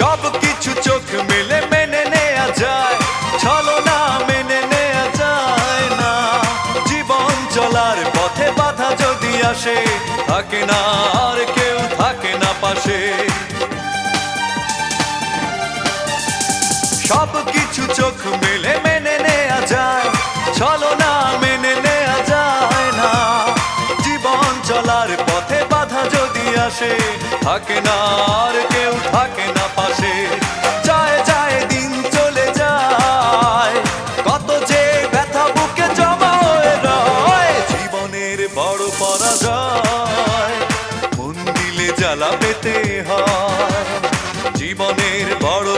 সব কিছু চোখ মেলে মেনে নেয়া যায়, ছলনা মেনে নেয়া যায় না। জীবন চলার পথে বাধা যদি আসে, থাকে না আর কেউ, থাকে না পাশে। সব কিছু চোখ মেলে মেনে নেয়া যায়, ছলনা মেনে নেয়া যায় না। জীবন চলার পথে বাধা যদি আসে, থাকে না আর কেউ, থাকে না পাশে। যায় যায় দিন চলে যায়, কত যে ব্যথা বুকে জমা হয়ে রয়। জীবনের বড় পরাজয়, মন দিলে জ্বালা পেতে হয়। জীবনের বড়